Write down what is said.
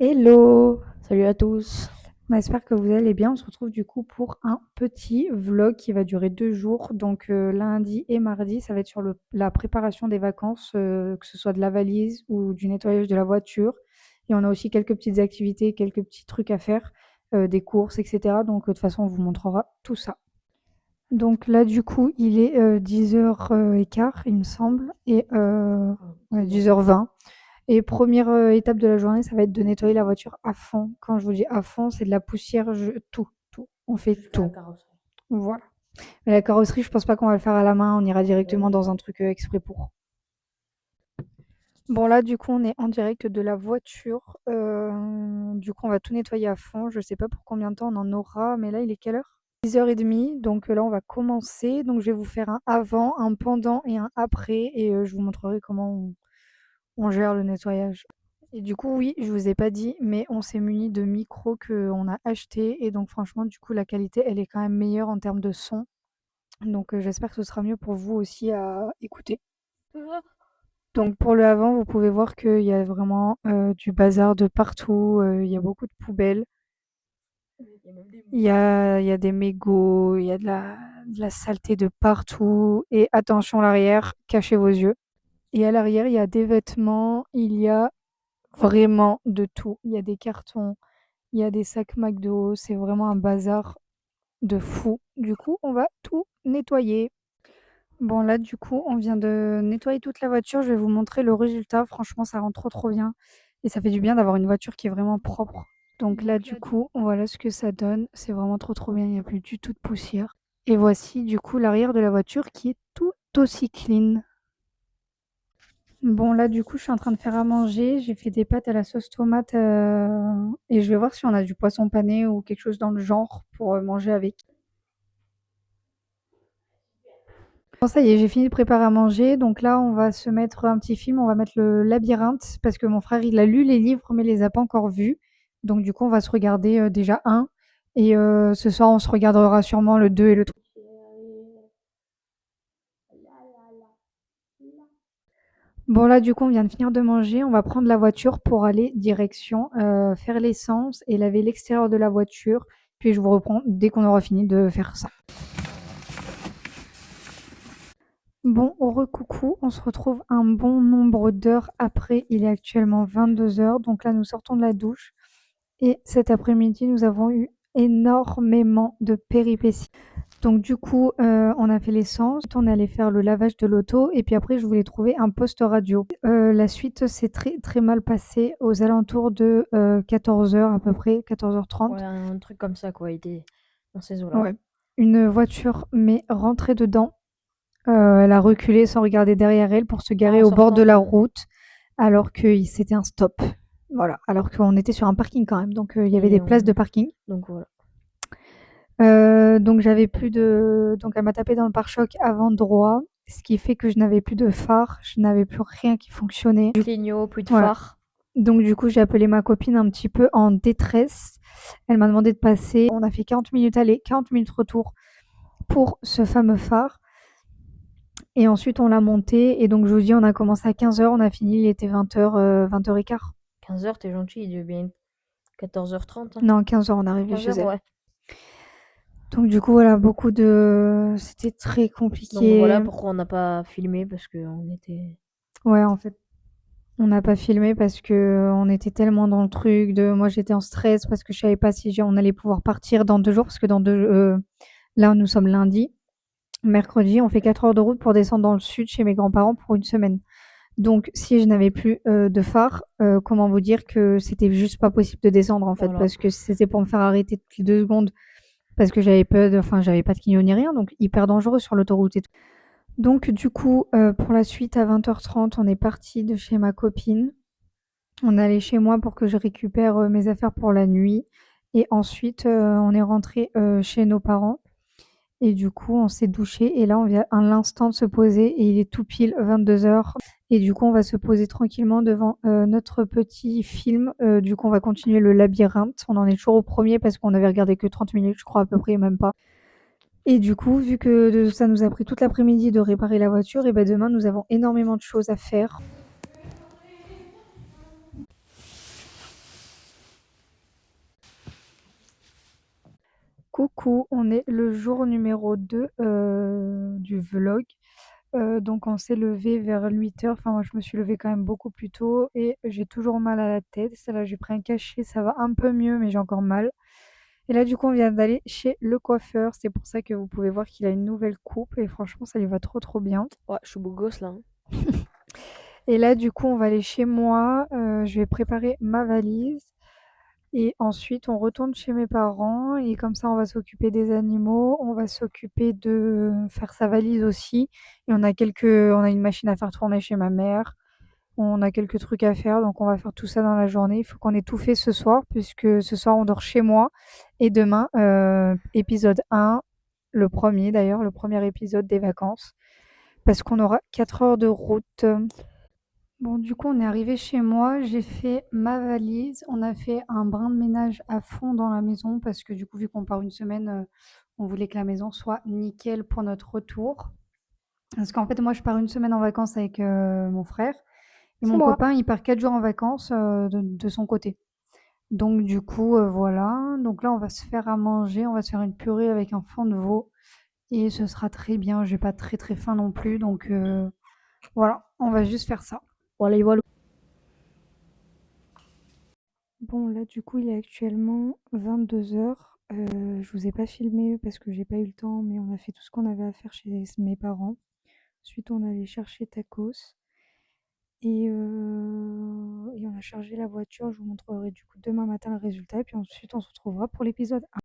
Hello! Salut à tous. On espère que vous allez bien. On se retrouve du coup pour un petit vlog qui va durer 2 jours. Donc lundi et mardi, ça va être sur la préparation des vacances, que ce soit de la valise ou du nettoyage de la voiture. Et on a aussi quelques petites activités, quelques petits trucs à faire, des courses, etc. Donc de toute façon, on vous montrera tout ça. Donc là, du coup, il est 10h15, il me semble, et ouais, 10h20. Et première étape de la journée, ça va être de nettoyer la voiture à fond. Quand je vous dis à fond, c'est de la poussière, tout, tout. On fait Jusqu'à la tout. carrosserie. Voilà. Mais la carrosserie, je pense pas qu'on va le faire à la main. On ira directement Oui. dans un truc exprès pour. Bon, là, du coup, on est en direct de la voiture. Du coup, on va tout nettoyer à fond. Je sais pas pour combien de temps on en aura, mais là, il est quelle heure? 10h30. Donc là, on va commencer. Donc, je vais vous faire un avant, un pendant et un après. Et je vous montrerai comment on gère le nettoyage. Et du coup, oui, je vous ai pas dit, mais on s'est muni de micros qu'on a achetés. Et donc, franchement, du coup, la qualité, elle est quand même meilleure en termes de son. Donc, j'espère que ce sera mieux pour vous aussi à écouter. Donc, pour le avant, vous pouvez voir qu'il y a vraiment du bazar de partout. Il y a beaucoup de poubelles. Il y a même des Il y a des mégots, il y a de la saleté de partout. Et attention, l'arrière, cachez vos yeux. Et à l'arrière, il y a des vêtements, il y a vraiment de tout. Il y a des cartons, il y a des sacs McDo, c'est vraiment un bazar de fou. Du coup, on va tout nettoyer. Bon, là, du coup, on vient de nettoyer toute la voiture. Je vais vous montrer le résultat. Franchement, ça rend trop, trop bien. Et ça fait du bien d'avoir une voiture qui est vraiment propre. Donc là, du coup, voilà ce que ça donne. C'est vraiment trop, trop bien. Il n'y a plus du tout de poussière. Et voici, du coup, l'arrière de la voiture qui est tout aussi clean. Bon, là, du coup, je suis en train de faire à manger. J'ai fait des pâtes à la sauce tomate et je vais voir si on a du poisson pané ou quelque chose dans le genre pour manger avec. Bon, ça y est, j'ai fini de préparer à manger. Donc là, on va se mettre un petit film. On va mettre le Labyrinthe parce que mon frère, il a lu les livres mais il les a pas encore vus. Donc du coup, on va se regarder déjà un. Et ce soir, on se regardera sûrement le 2 et le 3. Bon là, du coup, on vient de finir de manger. On va prendre la voiture pour aller direction faire l'essence et laver l'extérieur de la voiture. Puis je vous reprends dès qu'on aura fini de faire ça. Bon, recoucou, on se retrouve un bon nombre d'heures après. Il est actuellement 22h. Donc là, nous sortons de la douche. Et cet après-midi, nous avons eu énormément de péripéties. Donc du coup, on a fait l'essence, on est allé faire le lavage de l'auto et puis après je voulais trouver un poste radio. La suite s'est très, très mal passée aux alentours de, 14h à peu près, 14h30. Ouais, un truc comme ça, quoi. Il était dans ces eaux-là. Ouais. Une voiture m'est rentrée dedans, elle a reculé sans regarder derrière elle pour se Ah, garer en au bord de sortant la de. route alors que c'était un stop. Voilà, alors qu'on était sur un parking quand même, donc il y avait des Et places de on. parking. Donc voilà. Donc j'avais plus de donc elle m'a tapé dans le pare-choc avant droit, ce qui fait que je n'avais plus de phare, je n'avais plus rien qui fonctionnait. Clignot, plus de Ouais. phare. Donc du coup, j'ai appelé ma copine un petit peu en détresse. Elle m'a demandé de passer. On a fait 40 minutes aller, 40 minutes retour pour ce fameux phare et ensuite on l'a monté et donc je vous dis, on a commencé à 15h, on a fini, il était 20h, 20h15. 15h, t'es gentil, il devient bien 14h30. Hein. Non, 15h, on est arrivé chez 15h, elle. ouais. Donc du coup, voilà, c'était très Donc voilà compliqué. pourquoi on n'a pas filmé, parce qu'on était. Ouais, en fait, on n'a pas filmé parce que on était tellement dans le truc de moi j'étais en stress parce que je savais pas si on allait pouvoir partir dans 2 jours parce que là nous sommes lundi. Mercredi, on fait 4 heures de route pour descendre dans le sud chez mes grands-parents pour une semaine. Donc si je n'avais plus de phare, comment vous dire que c'était juste pas possible de descendre en fait Voilà. parce que c'était pour me faire arrêter toutes les 2 secondes parce que j'avais pas de clignot ni rien, donc hyper dangereux sur l'autoroute et tout. Donc du coup, pour la suite à 20h30, on est parti de chez ma copine. On est allé chez moi pour que je récupère mes affaires pour la nuit et ensuite on est rentré chez nos parents et du coup on s'est douché et là on vient à l'instant de se poser et il est tout pile 22h et du coup on va se poser tranquillement devant notre petit film. Du coup on va continuer le labyrinthe. On en est toujours au premier parce qu'on avait regardé que 30 minutes je crois à peu près, même pas. Et du coup vu que ça nous a pris toute l'après-midi de réparer la voiture et ben demain nous avons énormément de choses à faire. Coucou, on est le jour numéro 2 du vlog. Donc on s'est levé vers 8 heures. Enfin, moi, je me suis levée quand même beaucoup plus tôt et j'ai toujours mal à la tête. C'est là, j'ai pris un cachet, ça va un peu mieux, mais j'ai encore mal. Et là, du coup, on vient d'aller chez le coiffeur. C'est pour ça que vous pouvez voir qu'il a une nouvelle coupe et franchement, ça lui va trop trop bien. Ouais, je suis beau gosse là, hein. Et là, du coup, on va aller chez moi. Je vais préparer ma valise. Et ensuite, on retourne chez mes parents et comme ça, on va s'occuper des animaux, on va s'occuper de faire sa valise aussi. Et on a une machine à faire tourner chez ma mère. On a quelques trucs à faire, donc on va faire tout ça dans la journée. Il faut qu'on ait tout fait ce soir, puisque ce soir, on dort chez moi. Et demain, épisode 1, le premier d'ailleurs, le premier épisode des vacances, parce qu'on aura 4 heures de route. Bon, du coup, on est arrivé chez moi, j'ai fait ma valise, on a fait un brin de ménage à fond dans la maison parce que du coup, vu qu'on part une semaine, on voulait que la maison soit nickel pour notre retour. Parce qu'en fait, moi, je pars une semaine en vacances avec mon frère et C'est mon moi. copain, il part 4 jours en vacances de son côté. Donc, du coup, voilà. Donc là, on va se faire à manger, on va se faire une purée avec un fond de veau et ce sera très bien. J'ai pas très très faim non plus, donc voilà, on va juste faire ça. Voilà, voilà. Bon, là, du coup, il est actuellement 22 heures. Je vous ai pas filmé parce que j'ai pas eu le temps, mais on a fait tout ce qu'on avait à faire chez mes parents. Ensuite, on est allé chercher tacos et on a chargé la voiture. Je vous montrerai du coup demain matin le résultat. Et puis ensuite, on se retrouvera pour l'épisode 1.